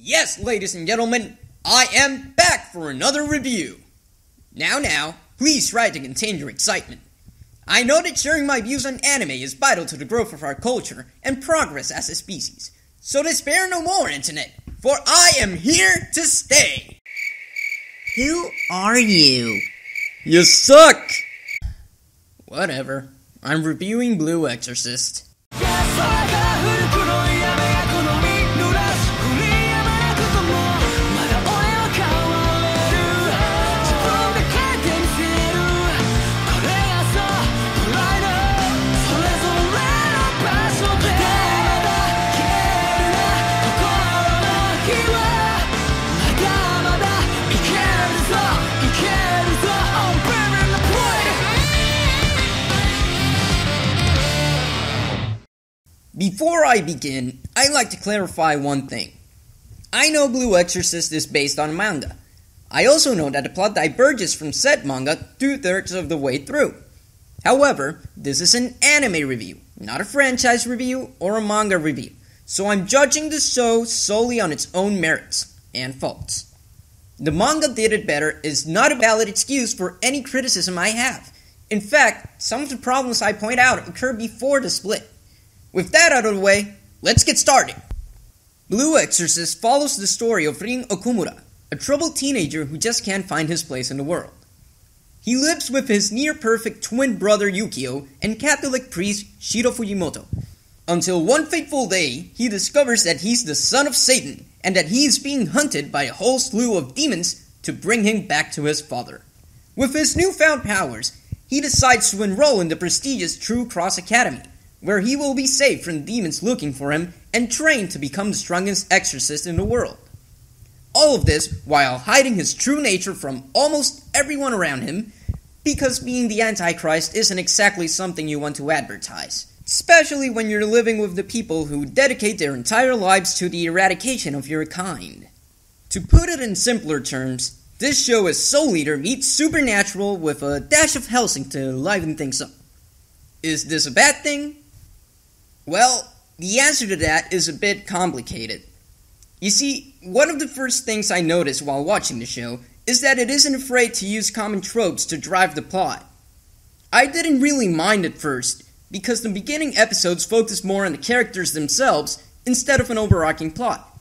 Yes, ladies and gentlemen, I am back for another review. Now, please try to contain your excitement. I know that sharing my views on anime is vital to the growth of our culture and progress as a species. So despair no more, Internet, for I am here to stay. Who are you? You suck! Whatever. I'm reviewing Blue Exorcist. Before I begin, I'd like to clarify one thing. I know Blue Exorcist is based on manga. I also know that the plot diverges from said manga 2/3 of the way through. However, this is an anime review, not a franchise review or a manga review, so I'm judging the show solely on its own merits and faults. The manga did it better is not a valid excuse for any criticism I have. In fact, some of the problems I point out occurred before the split. With that out of the way, let's get started. Blue Exorcist follows the story of Rin Okumura, a troubled teenager who just can't find his place in the world. He lives with his near-perfect twin brother Yukio and Catholic priest Shiro Fujimoto, until one fateful day he discovers that he's the son of Satan and that he is being hunted by a whole slew of demons to bring him back to his father. With his newfound powers, he decides to enroll in the prestigious True Cross Academy, where he will be safe from demons looking for him and trained to become the strongest exorcist in the world. All of this while hiding his true nature from almost everyone around him, because being the Antichrist isn't exactly something you want to advertise, especially when you're living with the people who dedicate their entire lives to the eradication of your kind. To put it in simpler terms, this show is Soul Eater meets Supernatural with a dash of Helsing to liven things up. Is this a bad thing? Well, the answer to that is a bit complicated. You see, one of the first things I noticed while watching the show is that it isn't afraid to use common tropes to drive the plot. I didn't really mind at first, because the beginning episodes focused more on the characters themselves instead of an overarching plot.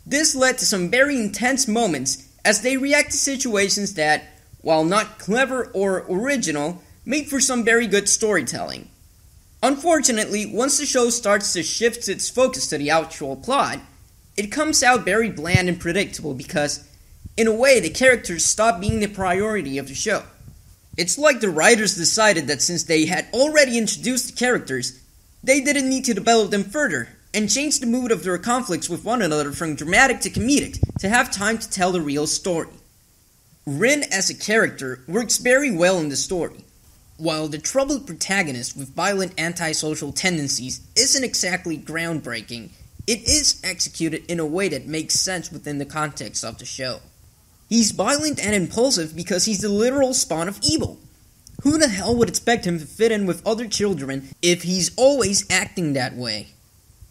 This led to some very intense moments as they react to situations that, while not clever or original, made for some very good storytelling. Unfortunately, once the show starts to shift its focus to the actual plot, it comes out very bland and predictable because, in a way, the characters stop being the priority of the show. It's like the writers decided that since they had already introduced the characters, they didn't need to develop them further, and changed the mood of their conflicts with one another from dramatic to comedic to have time to tell the real story. Rin as a character works very well in the story. While the troubled protagonist with violent antisocial tendencies isn't exactly groundbreaking, it is executed in a way that makes sense within the context of the show. He's violent and impulsive because he's the literal spawn of evil. Who the hell would expect him to fit in with other children if he's always acting that way?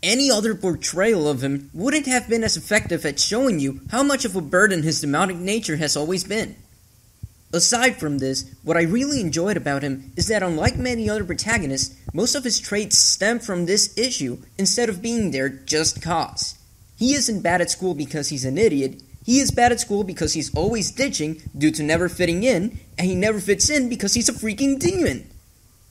Any other portrayal of him wouldn't have been as effective at showing you how much of a burden his demonic nature has always been. Aside from this, what I really enjoyed about him is that unlike many other protagonists, most of his traits stem from this issue instead of being there just cause. He isn't bad at school because he's an idiot, he is bad at school because he's always ditching due to never fitting in, and he never fits in because he's a freaking demon.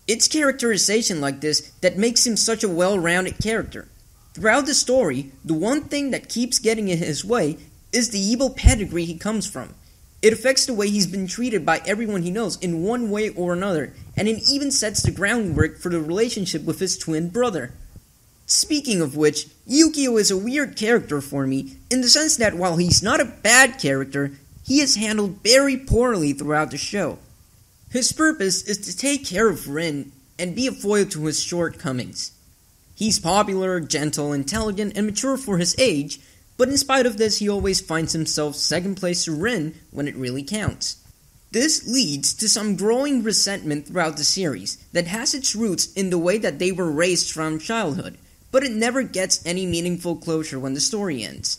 It's characterization like this that makes him such a well-rounded character. Throughout the story, the one thing that keeps getting in his way is the evil pedigree he comes from. It affects the way he's been treated by everyone he knows in one way or another, and it even sets the groundwork for the relationship with his twin brother. Speaking of which, Yukio is a weird character for me, in the sense that while he's not a bad character, he is handled very poorly throughout the show. His purpose is to take care of Rin and be a foil to his shortcomings. He's popular, gentle, intelligent, and mature for his age, but in spite of this, he always finds himself second place to Rin when it really counts. This leads to some growing resentment throughout the series that has its roots in the way that they were raised from childhood, but it never gets any meaningful closure when the story ends.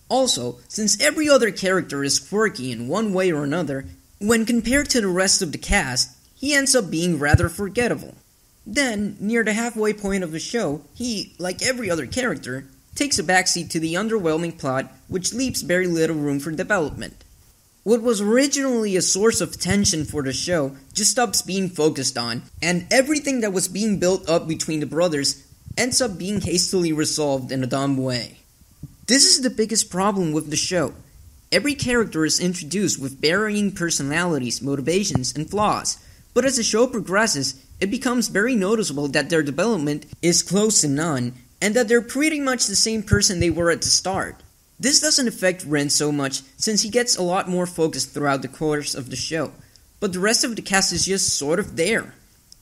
Also, since every other character is quirky in one way or another, when compared to the rest of the cast, he ends up being rather forgettable. Then, near the halfway point of the show, he, like every other character, takes a backseat to the underwhelming plot, which leaves very little room for development. What was originally a source of tension for the show just stops being focused on, and everything that was being built up between the brothers ends up being hastily resolved in a dumb way. This is the biggest problem with the show. Every character is introduced with varying personalities, motivations, and flaws, but as the show progresses, it becomes very noticeable that their development is close to none, and that they're pretty much the same person they were at the start. This doesn't affect Ren so much, since he gets a lot more focused throughout the course of the show, but the rest of the cast is just sort of there.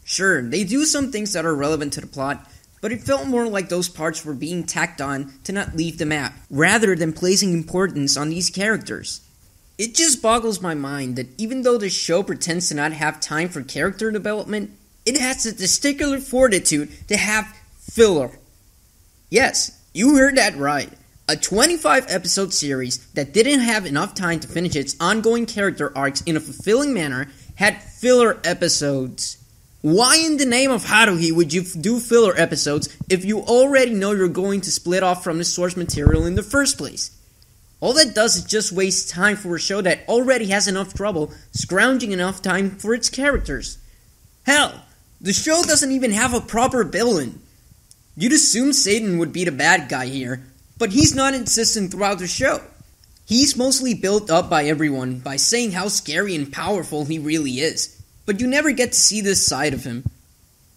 Sure, they do some things that are relevant to the plot, but it felt more like those parts were being tacked on to not leave the map, rather than placing importance on these characters. It just boggles my mind that even though the show pretends to not have time for character development, it has the testicular fortitude to have filler. Yes, you heard that right. A 25-episode series that didn't have enough time to finish its ongoing character arcs in a fulfilling manner had filler episodes. Why in the name of Haruhi would you do filler episodes if you already know you're going to split off from the source material in the first place? All that does is just waste time for a show that already has enough trouble scrounging enough time for its characters. Hell, the show doesn't even have a proper villain. You'd assume Satan would be the bad guy here, but he's not insistent throughout the show. He's mostly built up by everyone by saying how scary and powerful he really is, but you never get to see this side of him.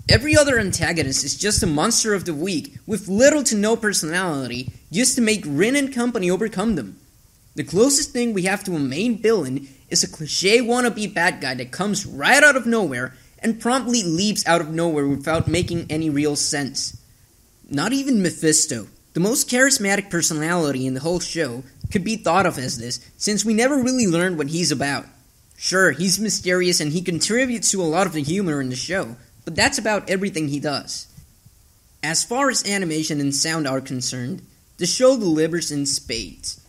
Every other antagonist is just a monster of the week with little to no personality just to make Rin and company overcome them. The closest thing we have to a main villain is a cliché wannabe bad guy that comes right out of nowhere and promptly leaps out of nowhere without making any real sense. Not even Mephisto, the most charismatic personality in the whole show, could be thought of as this, since we never really learned what he's about. Sure, he's mysterious and he contributes to a lot of the humor in the show, but that's about everything he does. As far as animation and sound are concerned, the show delivers in spades.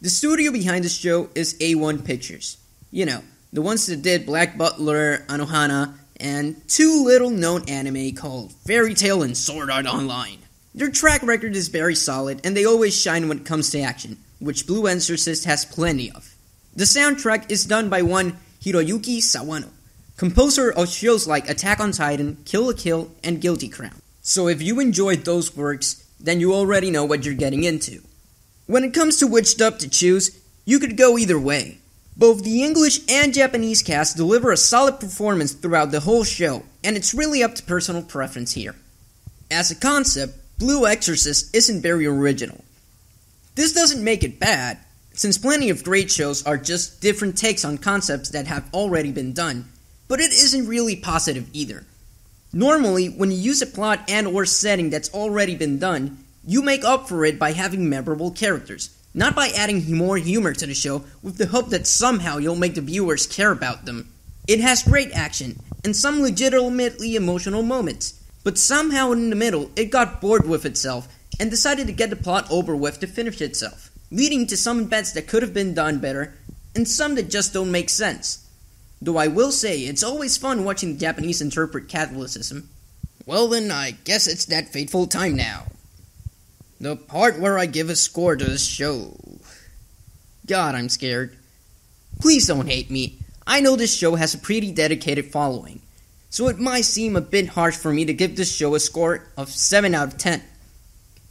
The studio behind the show is A1 Pictures. You know, the ones that did Black Butler, Anohana, and two little-known anime called Fairy Tail and Sword Art Online. Their track record is very solid, and they always shine when it comes to action, which Blue Exorcist has plenty of. The soundtrack is done by one Hiroyuki Sawano, composer of shows like Attack on Titan, Kill la Kill, and Guilty Crown. So if you enjoyed those works, then you already know what you're getting into. When it comes to which dub to choose, you could go either way. Both the English and Japanese cast deliver a solid performance throughout the whole show, and it's really up to personal preference here. As a concept, Blue Exorcist isn't very original. This doesn't make it bad, since plenty of great shows are just different takes on concepts that have already been done, but it isn't really positive either. Normally, when you use a plot and or setting that's already been done, you make up for it by having memorable characters, not by adding more humor to the show with the hope that somehow you'll make the viewers care about them. It has great action, and some legitimately emotional moments, but somehow in the middle it got bored with itself and decided to get the plot over with to finish itself, leading to some events that could have been done better, and some that just don't make sense. Though I will say, it's always fun watching the Japanese interpret Catholicism. Well then, I guess it's that fateful time now. The part where I give a score to this show. God, I'm scared. Please don't hate me. I know this show has a pretty dedicated following, so it might seem a bit harsh for me to give this show a score of 7 out of 10.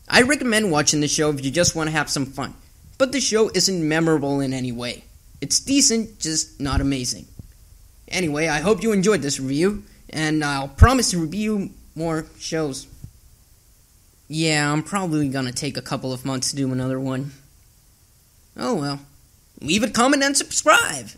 I recommend watching the show if you just want to have some fun, but the show isn't memorable in any way. It's decent, just not amazing. Anyway, I hope you enjoyed this review, and I'll promise to review more shows. Yeah, I'm probably gonna take a couple of months to do another one. Oh well. Leave a comment and subscribe!